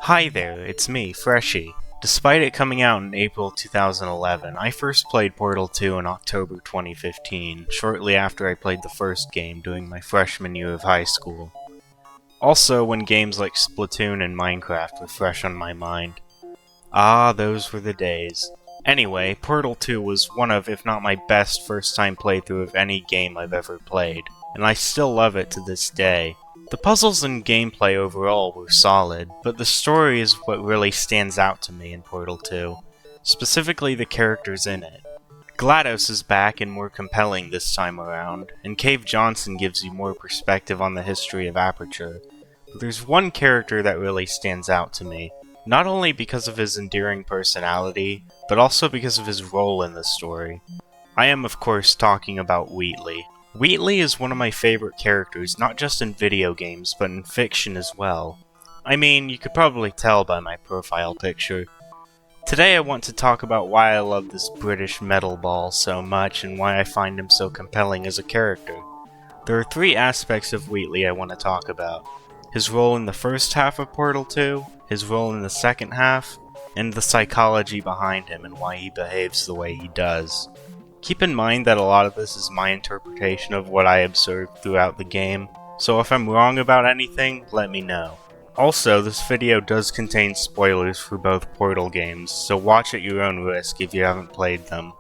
Hi there, it's me, Freshie. Despite it coming out in April 2011, I first played Portal 2 in October 2015, shortly after I played the first game during my freshman year of high school. Also, when games like Splatoon and Minecraft were fresh on my mind. Ah, those were the days. Anyway, Portal 2 was one of, if not my best first-time playthrough of any game I've ever played, and I still love it to this day. The puzzles and gameplay overall were solid, but the story is what really stands out to me in Portal 2, specifically the characters in it. GLaDOS is back and more compelling this time around, and Cave Johnson gives you more perspective on the history of Aperture, but there's one character that really stands out to me, not only because of his endearing personality, but also because of his role in the story. I am of course talking about Wheatley. Wheatley is one of my favorite characters, not just in video games, but in fiction as well. I mean, you could probably tell by my profile picture. Today I want to talk about why I love this British metal ball so much and why I find him so compelling as a character. There are three aspects of Wheatley I want to talk about. His role in the first half of Portal 2, his role in the second half, and the psychology behind him and why he behaves the way he does. Keep in mind that a lot of this is my interpretation of what I observed throughout the game, so if I'm wrong about anything, let me know. Also, this video does contain spoilers for both Portal games, so watch at your own risk if you haven't played them.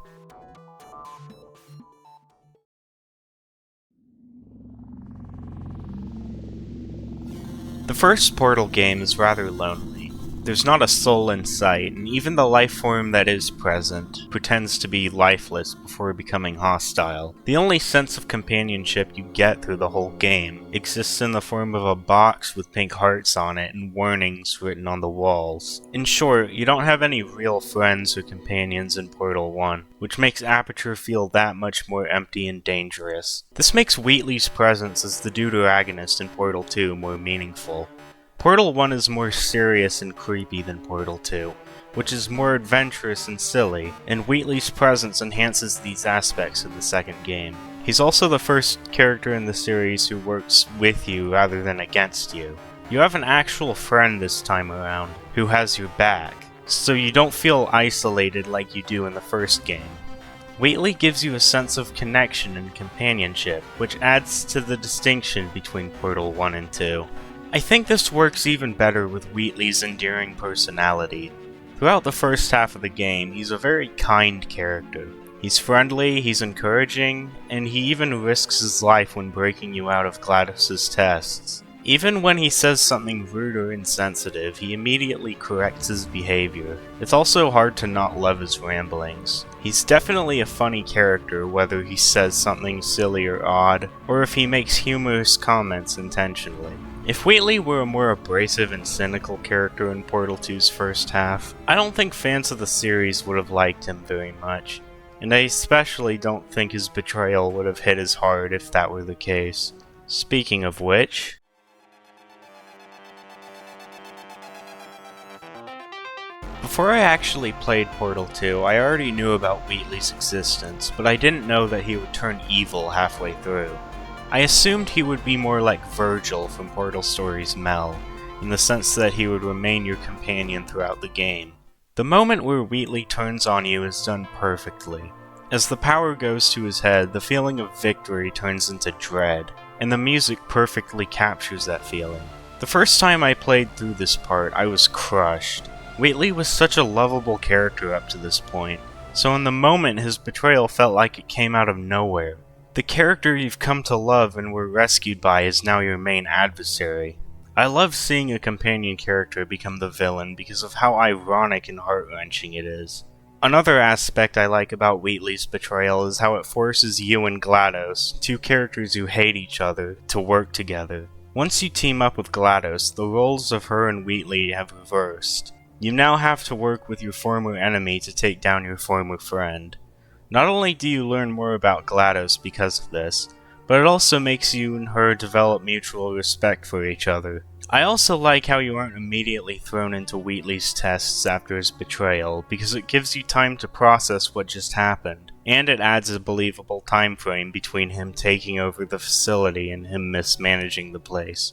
The first Portal game is rather lonely. There's not a soul in sight, and even the life form that is present pretends to be lifeless before becoming hostile. The only sense of companionship you get through the whole game exists in the form of a box with pink hearts on it and warnings written on the walls. In short, you don't have any real friends or companions in Portal 1, which makes Aperture feel that much more empty and dangerous. This makes Wheatley's presence as the deuteragonist in Portal 2 more meaningful. Portal 1 is more serious and creepy than Portal 2, which is more adventurous and silly, and Wheatley's presence enhances these aspects of the second game. He's also the first character in the series who works with you rather than against you. You have an actual friend this time around, who has your back, so you don't feel isolated like you do in the first game. Wheatley gives you a sense of connection and companionship, which adds to the distinction between Portal 1 and 2. I think this works even better with Wheatley's endearing personality. Throughout the first half of the game, he's a very kind character. He's friendly, he's encouraging, and he even risks his life when breaking you out of GLaDOS' tests. Even when he says something rude or insensitive, he immediately corrects his behavior. It's also hard to not love his ramblings. He's definitely a funny character, whether he says something silly or odd, or if he makes humorous comments intentionally. If Wheatley were a more abrasive and cynical character in Portal 2's first half, I don't think fans of the series would have liked him very much, and I especially don't think his betrayal would have hit as hard if that were the case. Speaking of which, before I actually played Portal 2, I already knew about Wheatley's existence, but I didn't know that he would turn evil halfway through. I assumed he would be more like Virgil from Portal Stories Mel, in the sense that he would remain your companion throughout the game. The moment where Wheatley turns on you is done perfectly. As the power goes to his head, the feeling of victory turns into dread, and the music perfectly captures that feeling. The first time I played through this part, I was crushed. Wheatley was such a lovable character up to this point, so in the moment his betrayal felt like it came out of nowhere. The character you've come to love and were rescued by is now your main adversary. I love seeing a companion character become the villain because of how ironic and heart-wrenching it is. Another aspect I like about Wheatley's betrayal is how it forces you and GLaDOS, two characters who hate each other, to work together. Once you team up with GLaDOS, the roles of her and Wheatley have reversed. You now have to work with your former enemy to take down your former friend. Not only do you learn more about GLaDOS because of this, but it also makes you and her develop mutual respect for each other. I also like how you aren't immediately thrown into Wheatley's tests after his betrayal, because it gives you time to process what just happened, and it adds a believable time frame between him taking over the facility and him mismanaging the place.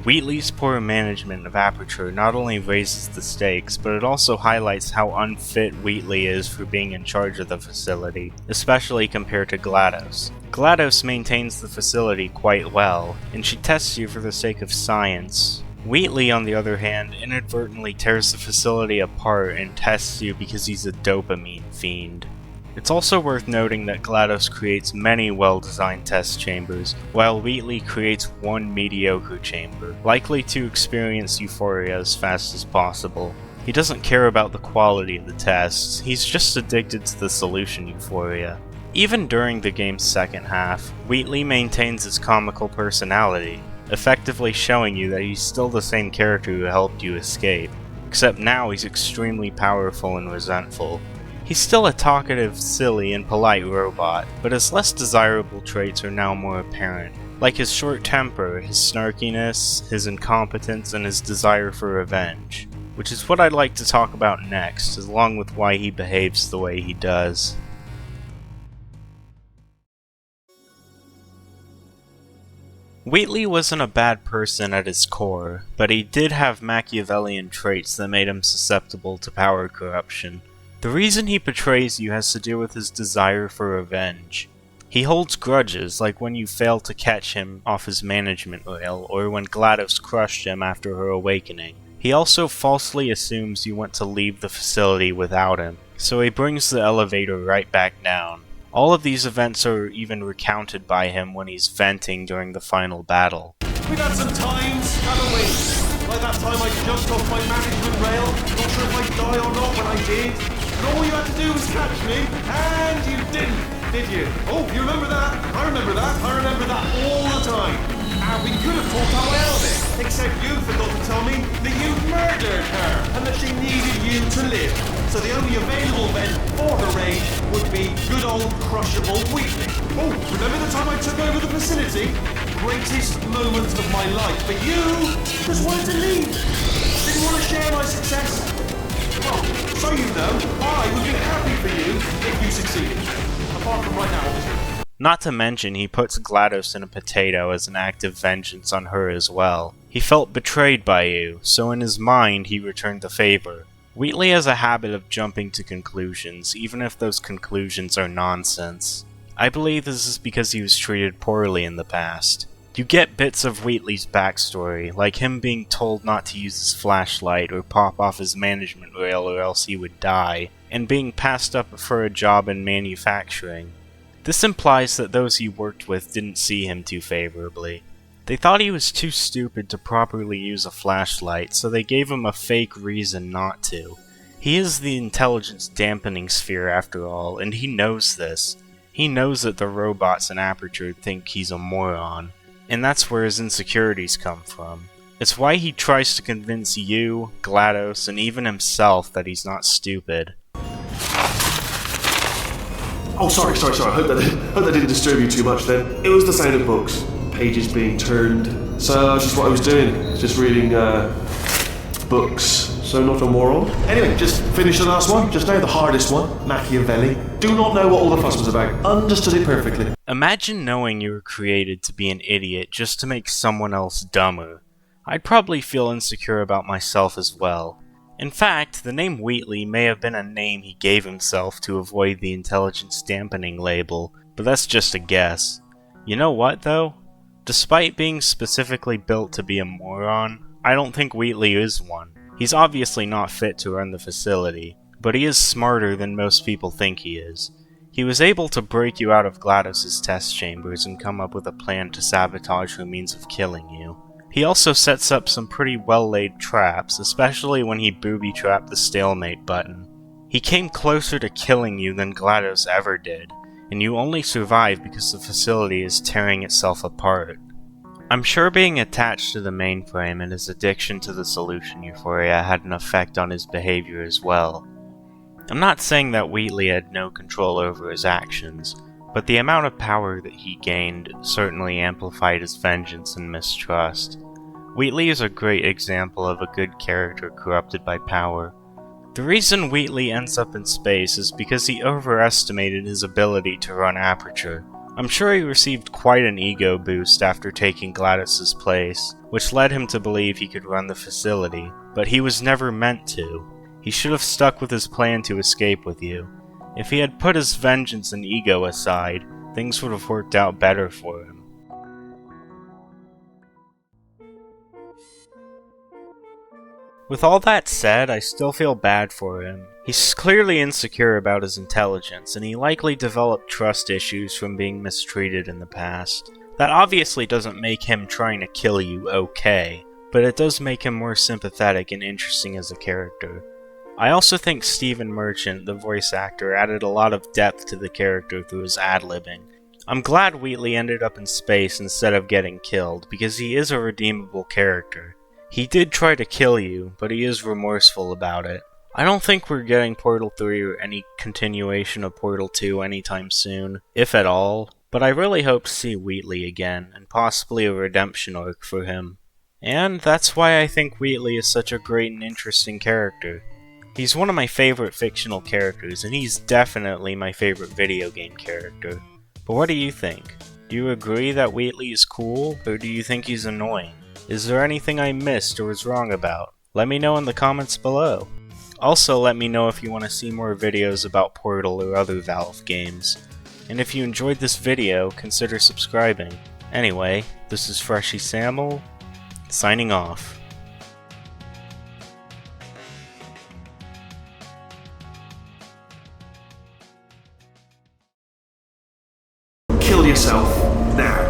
Wheatley's poor management of Aperture not only raises the stakes, but it also highlights how unfit Wheatley is for being in charge of the facility, especially compared to GLaDOS. GLaDOS maintains the facility quite well, and she tests you for the sake of science. Wheatley, on the other hand, inadvertently tears the facility apart and tests you because he's a dopamine fiend. It's also worth noting that GLaDOS creates many well-designed test chambers, while Wheatley creates one mediocre chamber, likely to experience euphoria as fast as possible. He doesn't care about the quality of the tests, he's just addicted to the solution euphoria. Even during the game's second half, Wheatley maintains his comical personality, effectively showing you that he's still the same character who helped you escape, except now he's extremely powerful and resentful. He's still a talkative, silly, and polite robot, but his less desirable traits are now more apparent, like his short temper, his snarkiness, his incompetence, and his desire for revenge, which is what I'd like to talk about next, along with why he behaves the way he does. Wheatley wasn't a bad person at his core, but he did have Machiavellian traits that made him susceptible to power corruption. The reason he betrays you has to do with his desire for revenge. He holds grudges, like when you failed to catch him off his management rail, or when GLaDOS crushed him after her awakening. He also falsely assumes you want to leave the facility without him, so he brings the elevator right back down. All of these events are even recounted by him when he's venting during the final battle. We've had some times, haven't we? Like that time I jumped off my management rail, not sure if I'd die or not when I did. And all you had to do was catch me, and you didn't, did you? Oh, you remember that? I remember that. I remember that all the time. And we could have talked our way out of it, except you forgot to tell me that you murdered her, and that she needed you to live. So the only available vent for her rage would be good old crushable Wheatley. Oh, remember the time I took over the facility? Greatest moment of my life, but you just wanted to leave. Didn't want to share my success. Well, so you know, I would be happy for you if you succeeded. Apart from right now, obviously. Not to mention, he puts GLaDOS in a potato as an act of vengeance on her as well. He felt betrayed by you, so in his mind he returned the favor. Wheatley has a habit of jumping to conclusions, even if those conclusions are nonsense. I believe this is because he was treated poorly in the past. You get bits of Wheatley's backstory, like him being told not to use his flashlight or pop off his management rail or else he would die, and being passed up for a job in manufacturing. This implies that those he worked with didn't see him too favorably. They thought he was too stupid to properly use a flashlight, so they gave him a fake reason not to. He is the intelligence dampening sphere after all, and he knows this. He knows that the robots in Aperture think he's a moron, and that's where his insecurities come from. It's why he tries to convince you, GLaDOS, and even himself that he's not stupid. Oh, sorry. I hope that didn't disturb you too much then. It was the sound of books. Pages being turned. So that's just what I was doing. Just reading, books. So not a moron. Anyway, just finished the last one. Just now, the hardest one. Machiavelli. Do not know what all the fuss was about. Understood it perfectly. Imagine knowing you were created to be an idiot just to make someone else dumber. I'd probably feel insecure about myself as well. In fact, the name Wheatley may have been a name he gave himself to avoid the intelligence dampening label, but that's just a guess. You know what, though? Despite being specifically built to be a moron, I don't think Wheatley is one. He's obviously not fit to run the facility, but he is smarter than most people think he is. He was able to break you out of GLaDOS' test chambers and come up with a plan to sabotage her means of killing you. He also sets up some pretty well-laid traps, especially when he booby-trapped the stalemate button. He came closer to killing you than GLaDOS ever did, and you only survive because the facility is tearing itself apart. I'm sure being attached to the mainframe and his addiction to the solution euphoria had an effect on his behavior as well. I'm not saying that Wheatley had no control over his actions, but the amount of power that he gained certainly amplified his vengeance and mistrust. Wheatley is a great example of a good character corrupted by power. The reason Wheatley ends up in space is because he overestimated his ability to run Aperture. I'm sure he received quite an ego boost after taking Gladys's place, which led him to believe he could run the facility, but he was never meant to. He should have stuck with his plan to escape with you. If he had put his vengeance and ego aside, things would have worked out better for him. With all that said, I still feel bad for him. He's clearly insecure about his intelligence, and he likely developed trust issues from being mistreated in the past. That obviously doesn't make him trying to kill you okay, but it does make him more sympathetic and interesting as a character. I also think Stephen Merchant, the voice actor, added a lot of depth to the character through his ad-libbing. I'm glad Wheatley ended up in space instead of getting killed, because he is a redeemable character. He did try to kill you, but he is remorseful about it. I don't think we're getting Portal 3 or any continuation of Portal 2 anytime soon, if at all, but I really hope to see Wheatley again, and possibly a redemption arc for him. And that's why I think Wheatley is such a great and interesting character. He's one of my favorite fictional characters, and he's definitely my favorite video game character. But what do you think? Do you agree that Wheatley is cool, or do you think he's annoying? Is there anything I missed or was wrong about? Let me know in the comments below. Also, let me know if you want to see more videos about Portal or other Valve games. And if you enjoyed this video, consider subscribing. Anyway, this is Freshy Samuel, signing off. Kill yourself now.